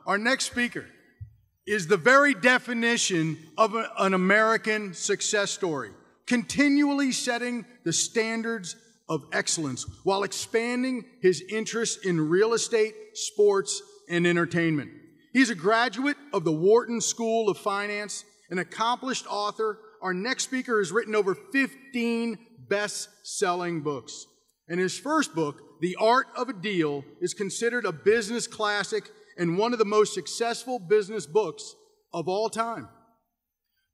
Our next speaker is the very definition of an American success story, continually setting the standards of excellence while expanding his interests in real estate, sports, and entertainment. He's a graduate of the Wharton School of Finance, an accomplished author. Our next speaker has written over 15 best-selling books. And his first book, The Art of a Deal, is considered a business classic and one of the most successful business books of all time.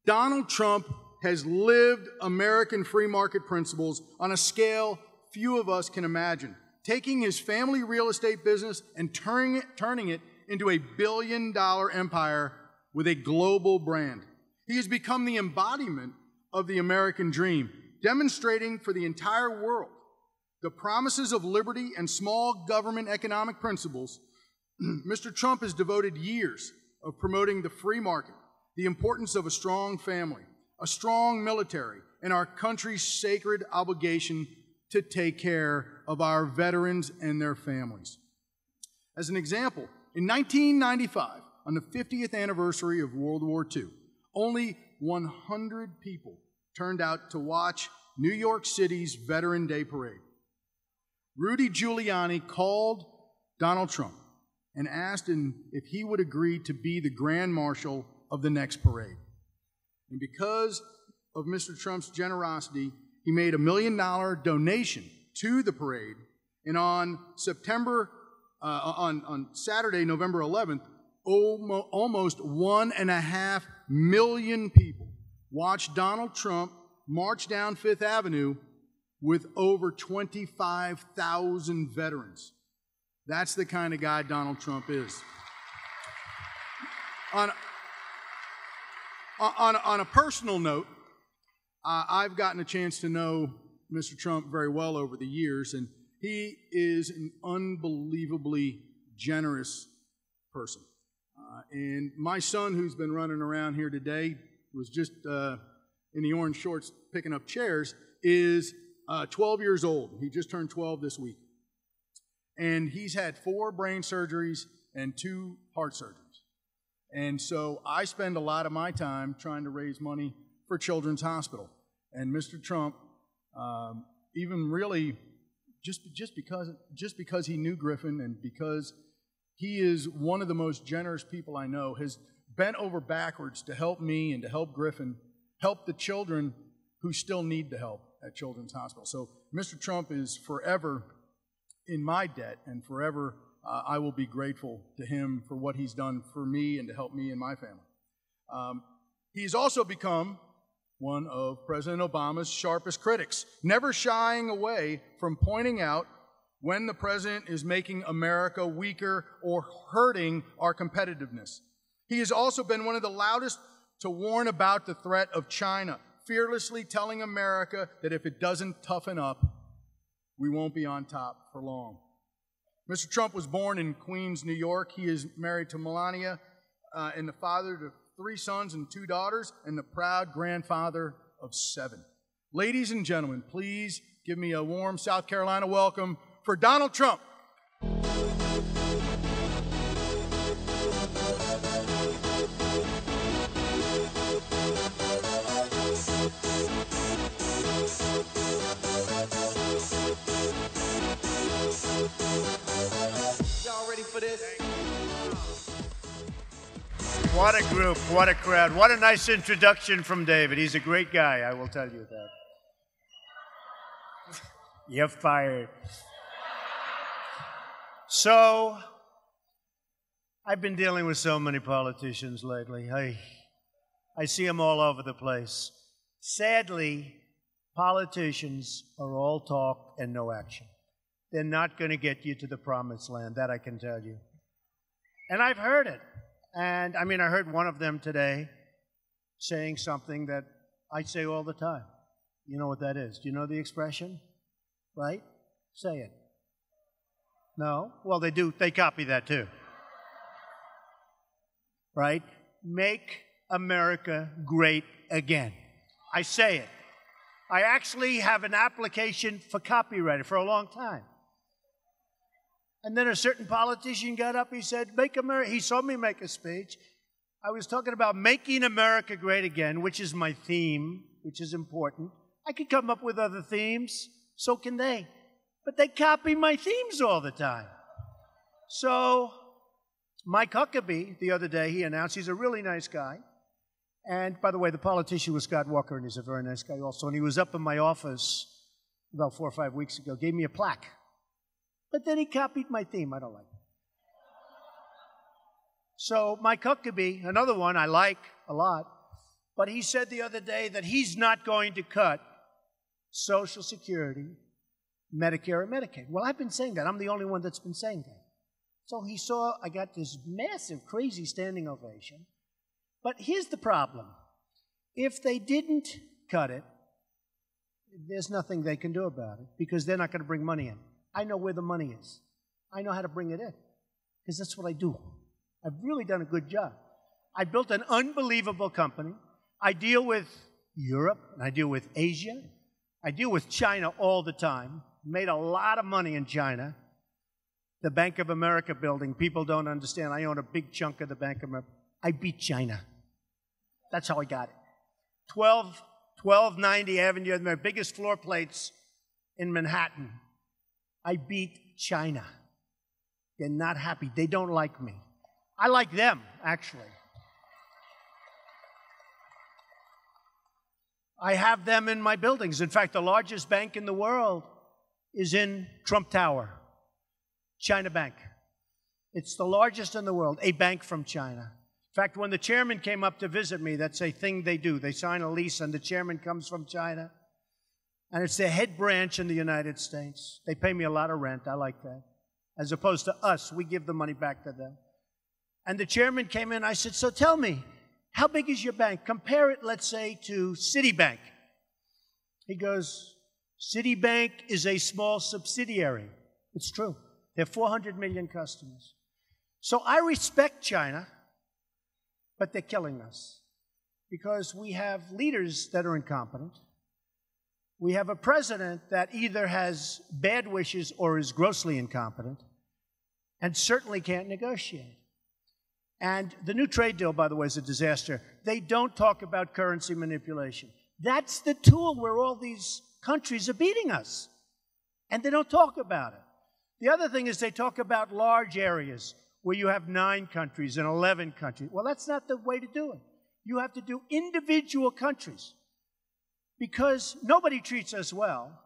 Donald Trump has lived American free market principles on a scale few of us can imagine, taking his family real estate business and turning it into a billion-dollar empire with a global brand. He has become the embodiment of the American dream, demonstrating for the entire world the promises of liberty and small government economic principles. Mr. Trump has devoted years of promoting the free market, the importance of a strong family, a strong military, and our country's sacred obligation to take care of our veterans and their families. As an example, in 1995, on the 50th anniversary of World War II, only 100 people turned out to watch New York City's Veteran Day Parade. Rudy Giuliani called Donald Trump and asked him if he would agree to be the Grand Marshal of the next parade. And because of Mr. Trump's generosity, he made $1 million donation to the parade. And on Saturday, November 11th, almost 1.5 million people watched Donald Trump march down Fifth Avenue with over 25,000 veterans. That's the kind of guy Donald Trump is. On a personal note, I've gotten a chance to know Mr. Trump very well over the years, and he is an unbelievably generous person. And my son, who's been running around here today, was just in the orange shorts picking up chairs, is 12 years old. He just turned 12 this week. And he's had 4 brain surgeries and 2 heart surgeries. And so I spend a lot of my time trying to raise money for Children's Hospital. And Mr. Trump, even really just because he knew Griffin and because he is one of the most generous people I know, has bent over backwards to help me and to help Griffin, help the children who still need the help at Children's Hospital. So Mr. Trump is forever in my debt, and forever I will be grateful to him for what he's done for me and to help me and my family. He's also become one of President Obama's sharpest critics, never shying away from pointing out when the president is making America weaker or hurting our competitiveness. He has also been one of the loudest to warn about the threat of China, fearlessly telling America that if it doesn't toughen up, we won't be on top for long. Mr. Trump was born in Queens, New York. He is married to Melania and the father to 3 sons and 2 daughters, and the proud grandfather of 7. Ladies and gentlemen, please give me a warm South Carolina welcome for Donald Trump. Y'all ready for this? What a group, what a crowd. What a nice introduction from David. He's a great guy, I will tell you that. You're fired. So, I've been dealing with so many politicians lately. I see them all over the place. Sadly, politicians are all talk and no action. They're not going to get you to the promised land, that I can tell you. And I've heard it. And, I heard one of them today saying something that I say all the time. You know what that is? Do you know the expression? Right? Say it. No? Well, they do. They copy that, too. Right? Make America great again. I say it. I actually have an application for copyright for a long time. And then a certain politician got up, he said, "Make America," he saw me make a speech. I was talking about making America great again, which is my theme, which is important. I could come up with other themes, so can they. But they copy my themes all the time. So Mike Huckabee, the other day, he announced, he's a really nice guy. And by the way, the politician was Scott Walker, and he's a very nice guy also. And he was up in my office about 4 or 5 weeks ago, gave me a plaque. But then he copied my theme. I don't like it. So Mike Huckabee, another one I like a lot, but he said the other day that he's not going to cut Social Security, Medicare, and Medicaid. Well, I've been saying that. I'm the only one that's been saying that. So he saw I got this massive, crazy standing ovation. But here's the problem. If they didn't cut it, there's nothing they can do about it because they're not going to bring money in. I know where the money is. I know how to bring it in because that's what I do. I've really done a good job. I built an unbelievable company. I deal with Europe, and I deal with Asia. I deal with China all the time. Made a lot of money in China. The Bank of America building, people don't understand. I own a big chunk of the Bank of America. I beat China. That's how I got it. 1290 Avenue, the biggest floor plates in Manhattan. I beat China. They're not happy. They don't like me. I like them, actually. I have them in my buildings. In fact, the largest bank in the world is in Trump Tower, China Bank. It's the largest in the world, a bank from China. In fact, when the chairman came up to visit me, that's a thing they do. They sign a lease, and the chairman comes from China. And it's their head branch in the United States. They pay me a lot of rent. I like that. As opposed to us, we give the money back to them. And the chairman came in. I said, "So tell me, how big is your bank? Compare it, let's say, to Citibank." He goes, "Citibank is a small subsidiary." It's true. There are 400 million customers. So I respect China, but they're killing us because we have leaders that are incompetent. We have a president that either has bad wishes or is grossly incompetent and certainly can't negotiate. And the new trade deal, by the way, is a disaster. They don't talk about currency manipulation. That's the tool where all these countries are beating us. And they don't talk about it. The other thing is they talk about large areas where you have 9 countries and 11 countries. Well, that's not the way to do it. You have to do individual countries because nobody treats us well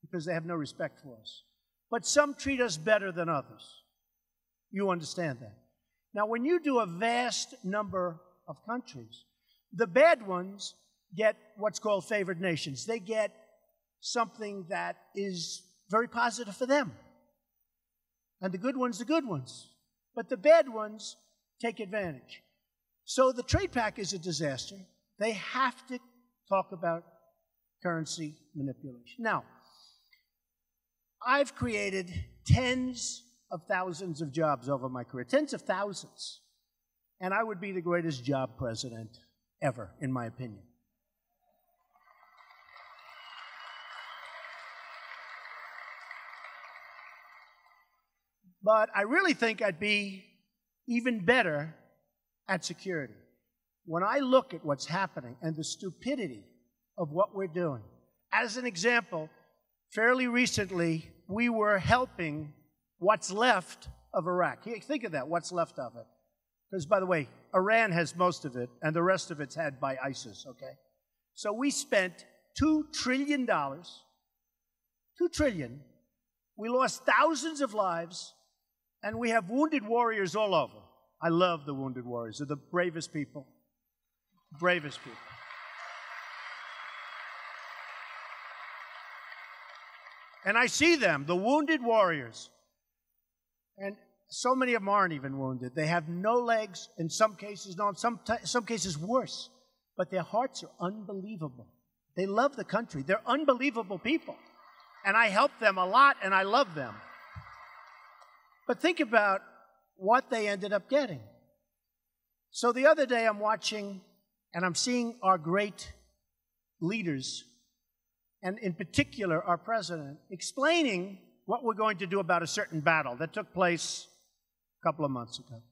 because they have no respect for us. But some treat us better than others. You understand that. Now, when you do a vast number of countries, the bad ones get what's called favored nations. They get something that is very positive for them. And the good ones, But the bad ones take advantage. So the trade pact is a disaster. They have to talk about currency manipulation. Now, I've created tens of thousands of jobs over my career, tens of thousands. And I would be the greatest job president ever, in my opinion. But I really think I'd be even better at security. When I look at what's happening and the stupidity of what we're doing, as an example, fairly recently, we were helping what's left of Iraq. Think of that, what's left of it. Because, by the way, Iran has most of it, and the rest of it's had by ISIS, okay? So we spent $2 trillion. $2 trillion. We lost thousands of lives, and we have wounded warriors all over. I love the wounded warriors. They're the bravest people. Bravest people. And I see them, the wounded warriors. And so many of them aren't even wounded. They have no legs, in some cases, no, in some cases worse. But their hearts are unbelievable. They love the country. They're unbelievable people. And I help them a lot, and I love them. But think about what they ended up getting. So the other day I'm watching, and I'm seeing our great leaders, and in particular our president, explaining what we're going to do about a certain battle that took place a couple of months ago.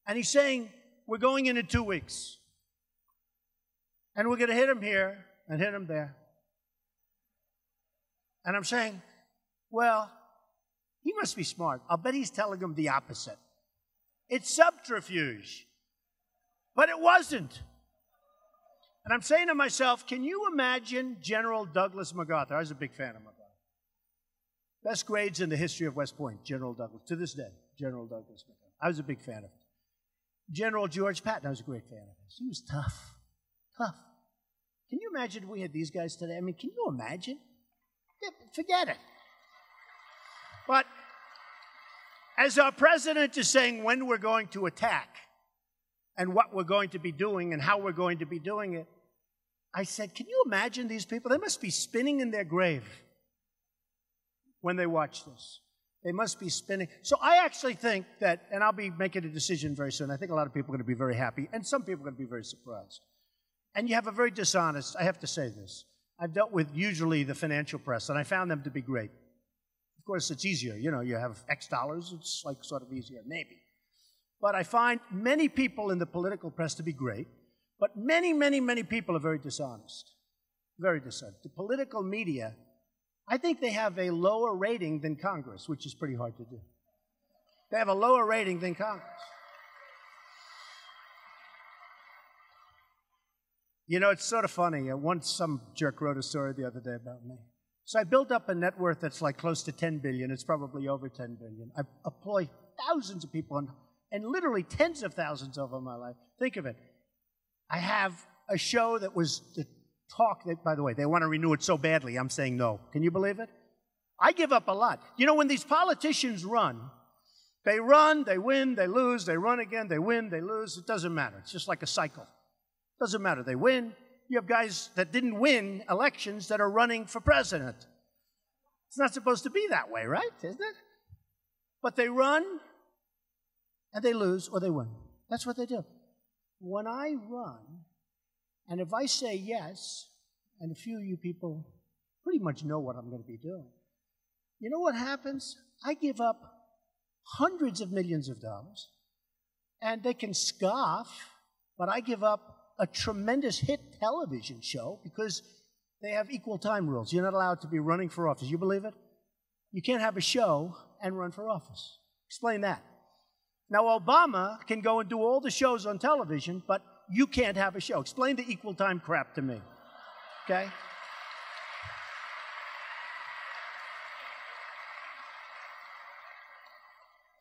And he's saying, we're going in 2 weeks. And we're going to hit him here and hit him there. And I'm saying, well, he must be smart. I'll bet he's telling him the opposite. It's subterfuge. But it wasn't. And I'm saying to myself, can you imagine General Douglas MacArthur? I was a big fan of MacArthur. Best grades in the history of West Point, General Douglas. To this day, General Douglas MacArthur. I was a big fan of him. General George Patton, I was a great fan of his. He was tough. Tough. Can you imagine if we had these guys today? I mean, can you imagine? Yeah, forget it. But as our president is saying when we're going to attack and what we're going to be doing and how we're going to be doing it, I said, can you imagine these people? They must be spinning in their grave when they watch this. They must be spinning. So I actually think that, and I'll be making a decision very soon. I think a lot of people are going to be very happy, and some people are going to be very surprised. And you have a very dishonest, I have to say this. I've dealt with usually the financial press, and I found them to be great. Of course, it's easier. You know, you have X dollars, it's like sort of easier, maybe. But I find many people in the political press to be great, but many, many, many people are very dishonest. Very dishonest. The political media, I think they have a lower rating than Congress, which is pretty hard to do. They have a lower rating than Congress. You know, it's sort of funny. Once some jerk wrote a story the other day about me. So I built up a net worth that's like close to 10 billion. It's probably over 10 billion. I employ thousands of people and literally tens of thousands over my life. Think of it. I have a show that was the talk that, by the way, they want to renew it so badly, I'm saying no. Can you believe it? I give up a lot. You know, when these politicians run, they win, they lose, they run again, they win, they lose. It doesn't matter. It's just like a cycle. It doesn't matter. They win. You have guys that didn't win elections that are running for president. It's not supposed to be that way, right? Isn't it? But they run, and they lose, or they win. That's what they do. When I run, and if I say yes, and a few of you people pretty much know what I'm going to be doing, you know what happens? I give up hundreds of millions of dollars, and they can scoff, but I give up a tremendous hit television show because they have equal time rules. You're not allowed to be running for office. You believe it? You can't have a show and run for office. Explain that. Now, Obama can go and do all the shows on television, but you can't have a show. Explain the equal time crap to me, okay?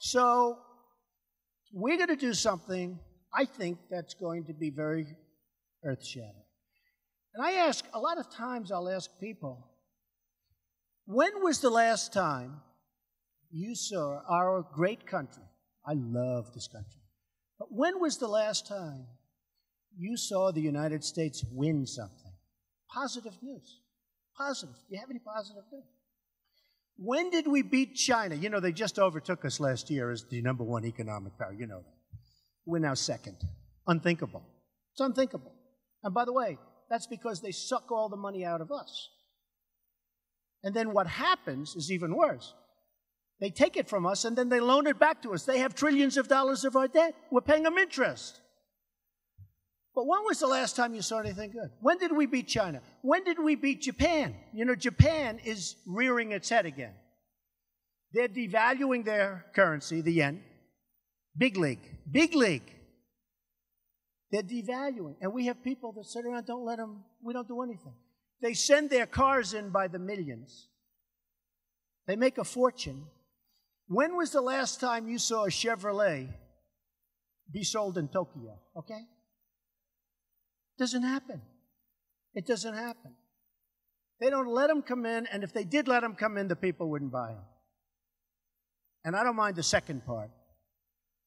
So we're going to do something, I think, that's going to be very earth-shattering. And I ask, a lot of times I'll ask people, when was the last time you saw our great country? I love this country. But when was the last time you saw the United States win something? Positive news. Positive. Do you have any positive news? When did we beat China? You know, they just overtook us last year as the #1 economic power. You know that. We're now second. Unthinkable. It's unthinkable. And by the way, that's because they suck all the money out of us. And then what happens is even worse. They take it from us and then they loan it back to us. They have trillions of dollars of our debt. We're paying them interest. But when was the last time you saw anything good? When did we beat China? When did we beat Japan? You know, Japan is rearing its head again. They're devaluing their currency, the yen. Big league. Big league. They're devaluing. And we have people that sit around, don't let them, we don't do anything. They send their cars in by the millions. They make a fortune. When was the last time you saw a Chevrolet be sold in Tokyo? Okay? Doesn't happen. It doesn't happen. They don't let them come in, and if they did let them come in, the people wouldn't buy them. And I don't mind the second part,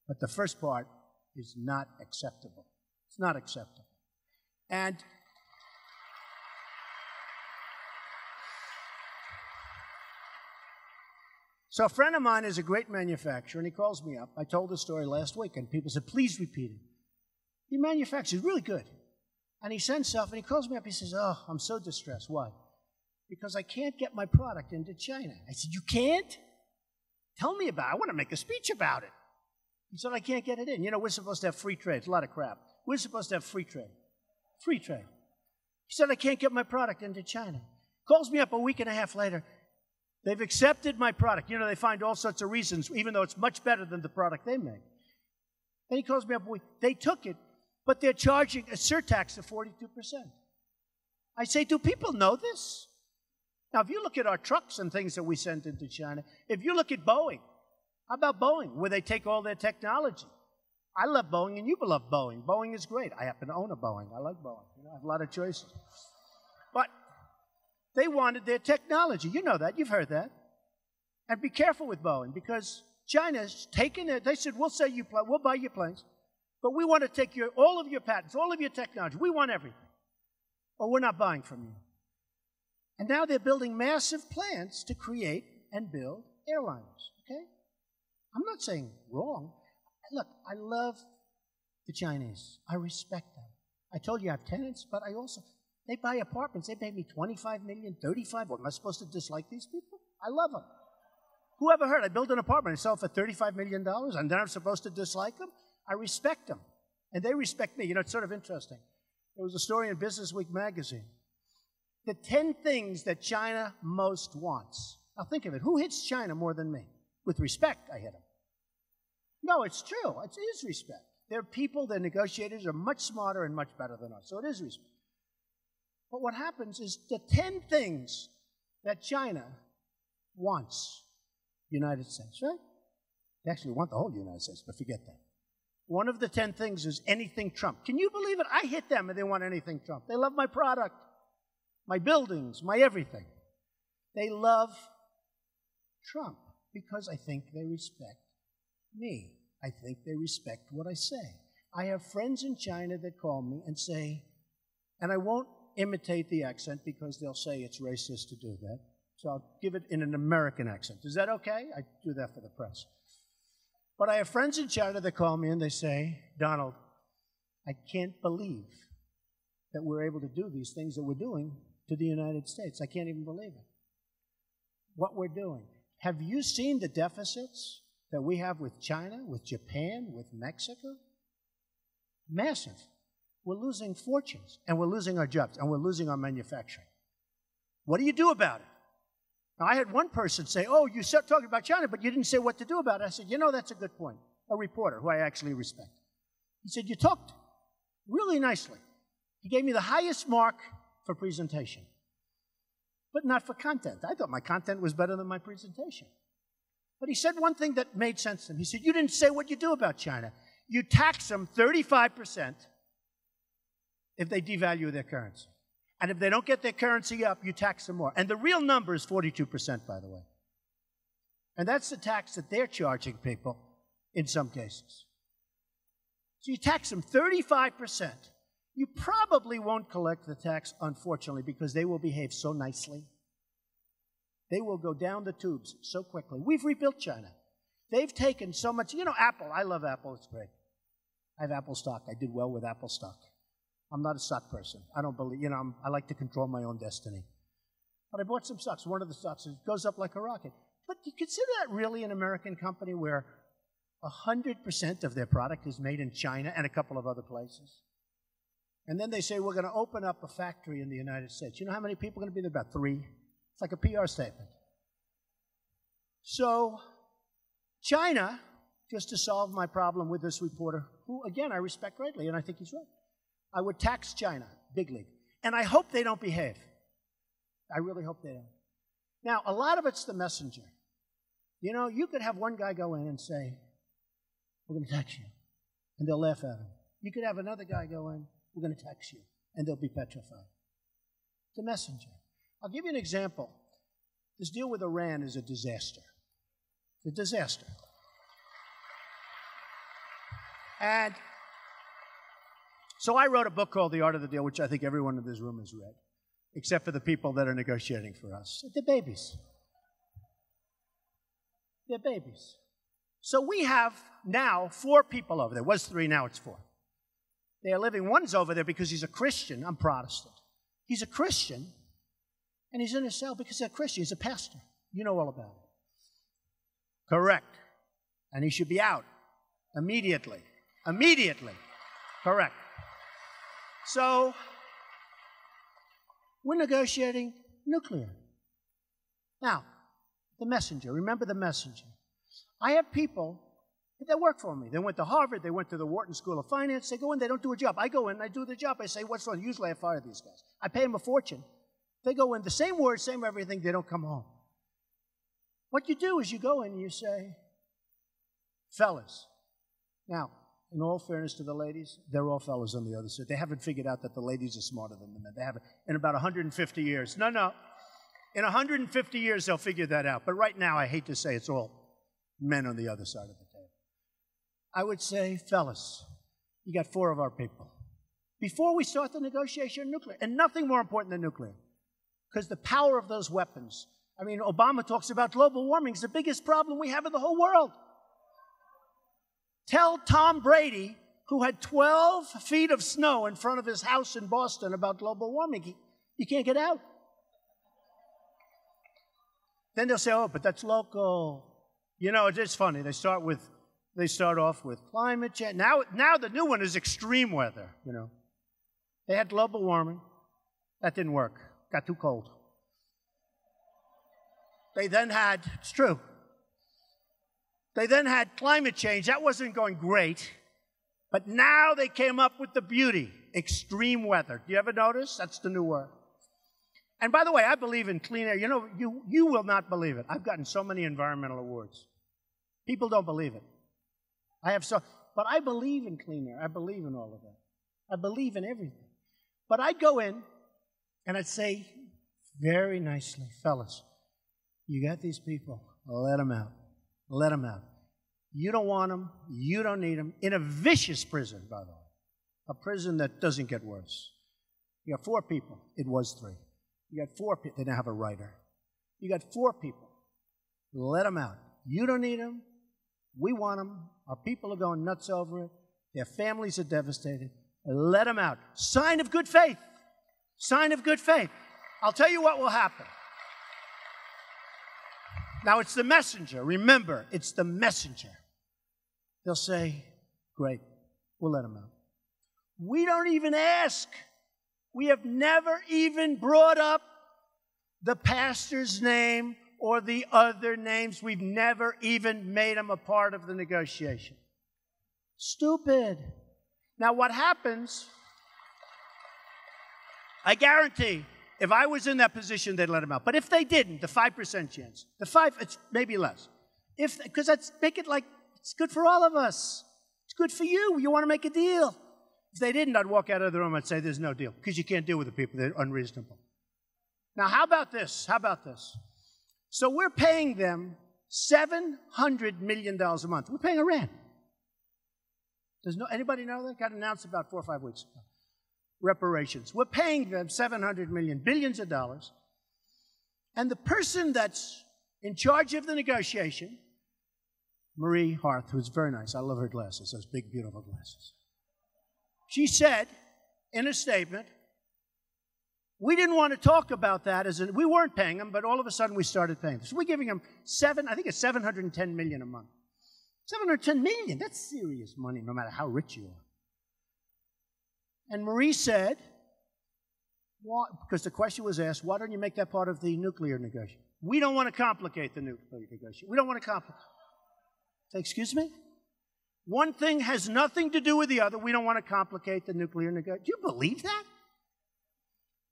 but the first part is not acceptable. It's not acceptable. And so a friend of mine is a great manufacturer, and he calls me up. I told the story last week, and people said, please repeat it. He manufactures really good. And he sends stuff, and he calls me up. He says, oh, I'm so distressed. Why? because I can't get my product into China. I said, you can't? Tell me about it. I want to make a speech about it. He said, I can't get it in. You know, we're supposed to have free trade. It's a lot of crap. We're supposed to have free trade. Free trade. He said, I can't get my product into China. Calls me up a week and a half later. They've accepted my product. You know, they find all sorts of reasons, even though it's much better than the product they make. And he calls me up a week. They took it, but they're charging a surtax of 42%. I say, do people know this? Now, if you look at our trucks and things that we send into China, if you look at Boeing, how about Boeing, where they take all their technology? I love Boeing, and you love Boeing. Boeing is great. I happen to own a Boeing. I like Boeing. You know, I have a lot of choices. But they wanted their technology. You know that. You've heard that. And be careful with Boeing, because China's taken it. They said, we'll buy your planes, but we want to take all of your patents, all of your technology. We want everything. Or we're not buying from you. And now they're building massive plants to create and build airliners, okay? I'm not saying wrong. Look, I love the Chinese. I respect them. I told you I have tenants, but they buy apartments. They pay me $25 million, $35. What, am I supposed to dislike these people? I love them. Who ever heard? I built an apartment. I sell it for $35 million, and then I'm supposed to dislike them? I respect them, and they respect me. You know, it's sort of interesting. There was a story in Business Week magazine. The 10 things that China most wants. Now think of it. Who hits China more than me? With respect, I hit them. No, it's true. It is respect. Their people, their negotiators are much smarter and much better than us. So it is respect. But what happens is the 10 things that China wants the United States, right? They actually want the whole United States, but forget that. One of the 10 things is anything Trump. Can you believe it? I hit them and they want anything Trump. They love my product, my buildings, my everything. They love Trump because I think they respect me. I think they respect what I say. I have friends in China that call me and say, and I won't imitate the accent because they'll say it's racist to do that, so I'll give it in an American accent. Is that okay? I do that for the press. But I have friends in China that call me and they say, Donald, I can't believe that we're able to do these things that we're doing to the United States. I can't even believe it. What we're doing. Have you seen the deficits that we have with China, with Japan, with Mexico? Massive. We're losing fortunes, and we're losing our jobs, and we're losing our manufacturing. What do you do about it? Now, I had one person say, oh, you started talking about China, but you didn't say what to do about it. I said, you know, that's a good point. A reporter who I actually respect. He said, you talked really nicely. He gave me the highest mark for presentation, but not for content. I thought my content was better than my presentation. But he said one thing that made sense to him. He said, you didn't say what you do about China. You tax them 35% if they devalue their currency. And if they don't get their currency up, you tax them more. And the real number is 42%, by the way. And that's the tax that they're charging people in some cases. So you tax them 35%. You probably won't collect the tax, unfortunately, because they will behave so nicely. They will go down the tubes so quickly. We've rebuilt China. They've taken so much. You know, Apple. I love Apple. It's great. I have Apple stock. I did well with Apple stock. I'm not a stock person. I don't believe, I like to control my own destiny. But I bought some stocks. One of the stocks goes up like a rocket. But do you consider that really an American company where 100% of their product is made in China and a couple of other places? And then they say, we're going to open up a factory in the United States. You know how many people are going to be there? About 3. It's like a PR statement. So China, just to solve my problem with this reporter, who, again, I respect greatly, and I think he's right, I would tax China, big league. And I hope they don't behave. I really hope they don't. Now, a lot of it's the messenger. You know, you could have one guy go in and say, we're going to tax you. And they'll laugh at him. You could have another guy go in, we're going to tax you. And they'll be petrified. The messenger. I'll give you an example. This deal with Iran is a disaster. It's a disaster. And so I wrote a book called The Art of the Deal, which I think everyone in this room has read, except for the people that are negotiating for us. They're babies. They're babies. So we have now 4 people over there. It was 3, now it's 4. They are living. One's over there because he's a Christian. I'm Protestant. He's a Christian, And he's in a cell because he's a Christian. He's a pastor. You know all about it. Correct. And he should be out immediately. Immediately. Correct. So, we're negotiating nuclear. Now, the messenger. Remember the messenger. I have people that work for me. They went to Harvard. They went to the Wharton School of Finance. They go in. They don't do a job. I go in. I do the job. I say, what's wrong? Usually I fire these guys. I pay them a fortune. They go in. The same words, same everything. They don't come home. What you do is you go in and you say, fellas. Now, in all fairness to the ladies, they're all fellas on the other side. They haven't figured out that the ladies are smarter than the men. They haven't. In about 150 years. No. In 150 years, they'll figure that out. But right now, I hate to say it's all men on the other side of the table. I would say, fellas, you got 4 of our people. Before we start the negotiation on nuclear, and nothing more important than nuclear, because the power of those weapons. I mean, Obama talks about global warming. It's the biggest problem we have in the whole world. Tell Tom Brady, who had 12 feet of snow in front of his house in Boston, about global warming. You can't get out. Then they'll say, oh, but that's local. You know, it's funny. They start off with climate change. Now the new one is extreme weather, you know. They had global warming. That didn't work. Got too cold. They then had, it's true. They then had climate change. That wasn't going great. But now they came up with the beauty, extreme weather. Do you ever notice? That's the new word. And by the way, I believe in clean air. You know, you will not believe it. I've gotten so many environmental awards. People don't believe it. But I believe in clean air. I believe in all of that. I believe in everything. But I'd go in and I'd say very nicely, fellas, you got these people. Let them out. Let them out. You don't want them. You don't need them. In a vicious prison, by the way. A prison that doesn't get worse. You got 4 people. It was 3. You got 4 people. They didn't have a writer. You got 4 people. Let them out. You don't need them. We want them. Our people are going nuts over it. Their families are devastated. Let them out. Sign of good faith. Sign of good faith. I'll tell you what will happen. Now, it's the messenger. Remember, it's the messenger. They'll say, great, we'll let them out. We don't even ask. We have never even brought up the pastor's name or the other names. We've never even made them a part of the negotiation. Stupid. Now, what happens, I guarantee, if I was in that position, they'd let them out. But if they didn't, the 5% chance, it's maybe less. Because make it like it's good for all of us. It's good for you. You want to make a deal. If they didn't, I'd walk out of the room and say, there's no deal. Because you can't deal with the people. They're unreasonable. Now, how about this? How about this? So we're paying them $700 million a month. We're paying Iran. Anybody know that? Got announced about 4 or 5 weeks ago. Reparations. We're paying them $700 million, billions of dollars. And the person that's in charge of the negotiation, Marie Harth, who's very nice. I love her glasses, those big, beautiful glasses. She said in a statement, we didn't want to talk about that we weren't paying them, but all of a sudden we started paying them. So we're giving them I think it's $710 million a month. $710 million, that's serious money, no matter how rich you are. And Marie said, because the question was asked, why don't you make that part of the nuclear negotiation? We don't want to complicate the nuclear negotiation. We don't want to complicate. Say, excuse me? One thing has nothing to do with the other. We don't want to complicate the nuclear negotiation. Do you believe that?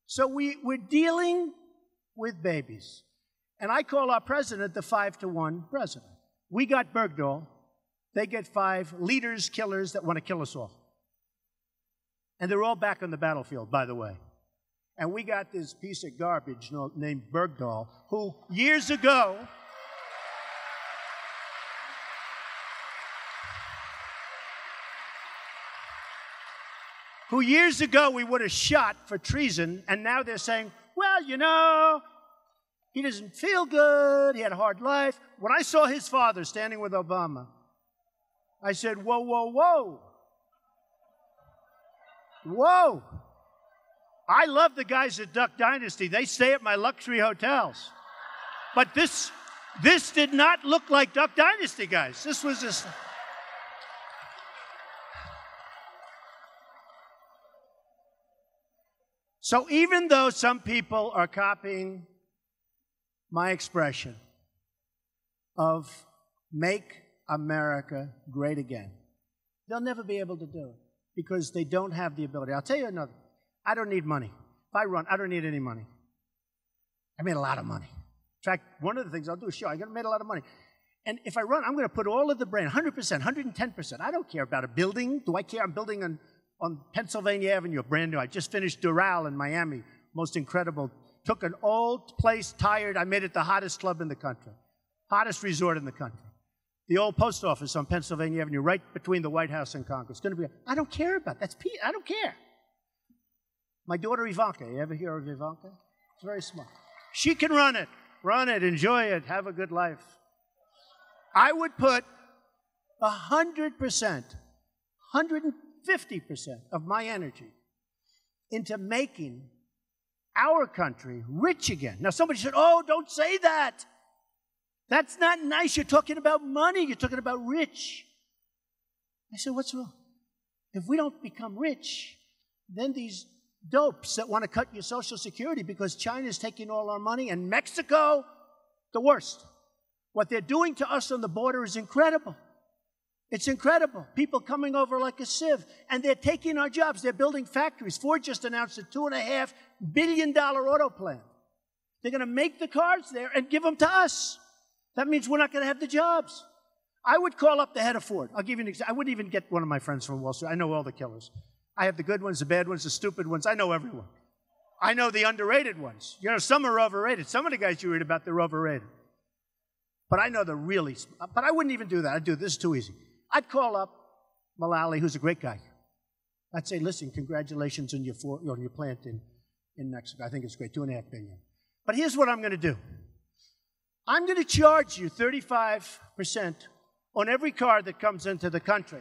So we're dealing with babies. And I call our president the 5-to-1 president. We got Bergdahl. They get 5 leaders, killers that want to kill us all. And they're all back on the battlefield, by the way. And we got this piece of garbage named Bergdahl, who years ago we would have shot for treason, and now they're saying, well, you know, he doesn't feel good, he had a hard life. When I saw his father standing with Obama, I said, whoa, whoa, whoa. Whoa. I love the guys at Duck Dynasty. They stay at my luxury hotels. But this did not look like Duck Dynasty, guys. This was just... So even though some people are copying my expression of make America great again, they'll never be able to do it because they don't have the ability. I'll tell you another. I don't need money. If I run, I don't need any money. I made a lot of money. In fact, one of the things I'll do is show I made a lot of money. And if I run, I'm going to put all of the brand, 100%, 110%. I don't care about a building. Do I care? I'm building on Pennsylvania Avenue, brand new. I just finished Doral in Miami, most incredible. Took an old place, tired. I made it the hottest club in the country, hottest resort in the country. The old post office on Pennsylvania Avenue, right between the White House and Congress. Going to be. I don't care about that. I don't care. My daughter Ivanka. You ever hear of Ivanka? It's very smart. She can run it. Run it. Enjoy it. Have a good life. I would put 100%, 150% of my energy into making our country rich again. Now, somebody said, oh, don't say that. That's not nice. You're talking about money. You're talking about rich. I said, what's wrong? If we don't become rich, then these dopes that want to cut your Social Security because China's taking all our money, and Mexico, the worst. What they're doing to us on the border is incredible. It's incredible. People coming over like a sieve, and they're taking our jobs. They're building factories. Ford just announced a $2.5 billion auto plant. They're going to make the cars there and give them to us. That means we're not going to have the jobs. I would call up the head of Ford. I'll give you an example. I wouldn't even get one of my friends from Wall Street. I know all the killers. I have the good ones, the bad ones, the stupid ones. I know everyone. I know the underrated ones. You know, some are overrated. Some of the guys you read about, they're overrated. But I know the really, but I wouldn't even do that. I'd do this is too easy. I'd call up Mulally, who's a great guy. I'd say, listen, congratulations on your plant in Mexico. I think it's great, $2.5 billion. But here's what I'm going to do. I'm going to charge you 35% on every car that comes into the country.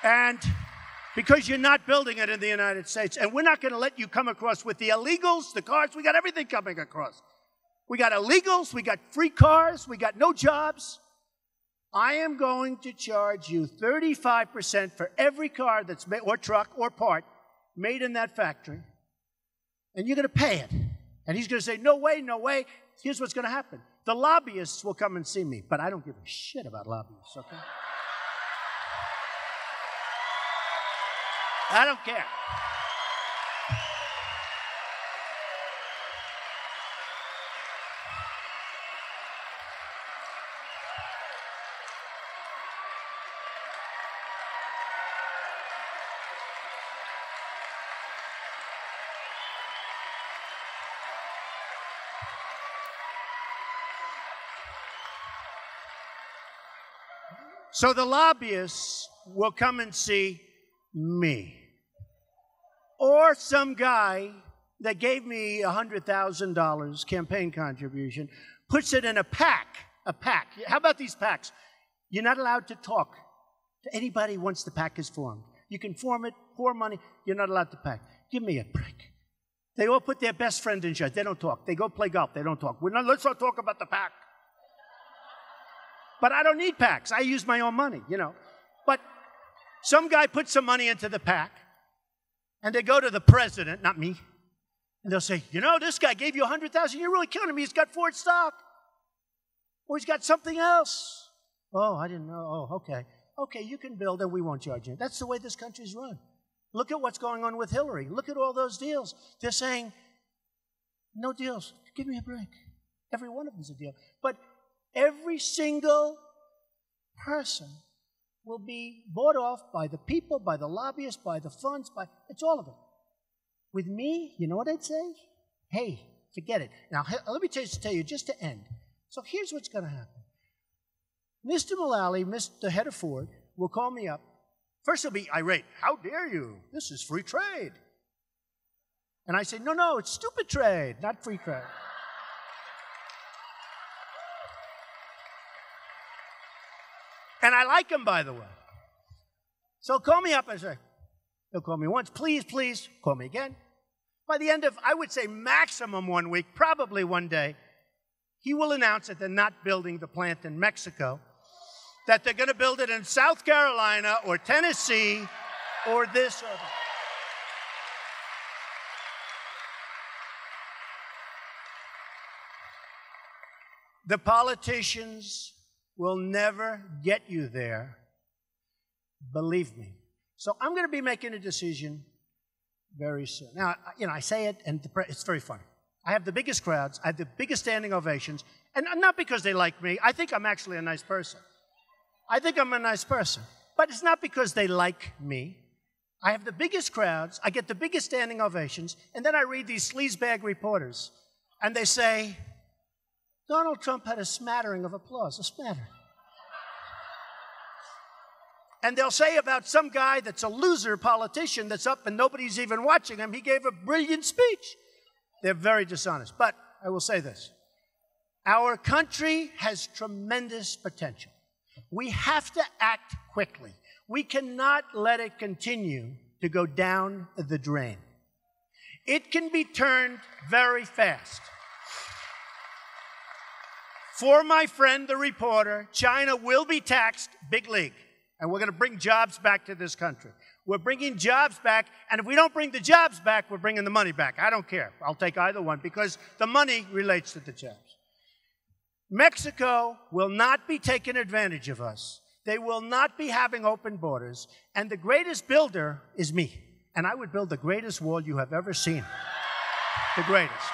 And because you're not building it in the United States, and we're not going to let you come across with the illegals, the cars, we got everything coming across. We got illegals, we got free cars, we got no jobs. I am going to charge you 35% for every car that's made, or truck or part, made in that factory, and you're going to pay it. And he's going to say, no way, no way. Here's what's going to happen. The lobbyists will come and see me, but I don't give a shit about lobbyists, okay? I don't care. So the lobbyists will come and see me. Or some guy that gave me $100,000 campaign contribution, puts it in a pack. A pack. How about these packs? You're not allowed to talk to anybody once the pack is formed. You can form it, pour money, you're not allowed to pack. Give me a break. They all put their best friend in charge. They don't talk. They go play golf. They don't talk. Let's not talk about the pack. But I don't need packs. I use my own money, you know. But some guy puts some money into the pack, and they go to the president, not me, and they'll say, you know, this guy gave you $100,000. You're really killing him. He's got Ford stock. Or he's got something else. Oh, I didn't know. Oh, okay. Okay, you can build and we won't charge you. That's the way this country's run. Look at what's going on with Hillary. Look at all those deals. They're saying, no deals. Give me a break. Every one of them's a deal. But every single person will be bought off by the people, by the lobbyists, by the funds, it's all of it. With me, you know what I'd say? Hey, forget it. Now, let me tell you just to end. So here's what's going to happen. Mr. Mulally, the head of Ford, will call me up. First he'll be irate. How dare you? This is free trade. And I say, no, it's stupid trade, not free trade. And I like him, by the way. So call me up and say, he'll call me once, please, please, call me again. By the end of, I would say maximum 1 week, probably one day, he will announce that they're not building the plant in Mexico, that they're going to build it in South Carolina or Tennessee or this or that. The politicians will never get you there, believe me. So I'm going to be making a decision very soon. Now, I say it, and it's very funny. I have the biggest crowds, I have the biggest standing ovations, and not because they like me. I think I'm actually a nice person. I think I'm a nice person. But it's not because they like me. I have the biggest crowds, I get the biggest standing ovations, and then I read these sleazebag reporters, and they say, Donald Trump had a smattering of applause, a smattering. And they'll say about some guy that's a loser politician that's up and nobody's even watching him, he gave a brilliant speech. They're very dishonest. But I will say this. Our country has tremendous potential. We have to act quickly. We cannot let it continue to go down the drain. It can be turned very fast. For my friend, the reporter, China will be taxed big league. And we're going to bring jobs back to this country. We're bringing jobs back, and if we don't bring the jobs back, we're bringing the money back. I don't care. I'll take either one because the money relates to the jobs. Mexico will not be taking advantage of us. They will not be having open borders. And the greatest builder is me. And I would build the greatest wall you have ever seen. The greatest.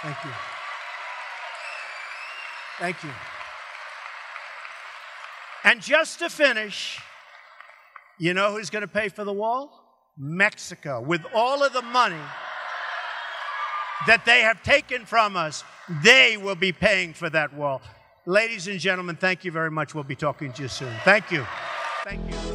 Thank you. Thank you. And just to finish, you know who's going to pay for the wall? Mexico. With all of the money that they have taken from us, they will be paying for that wall. Ladies and gentlemen, thank you very much. We'll be talking to you soon. Thank you. Thank you.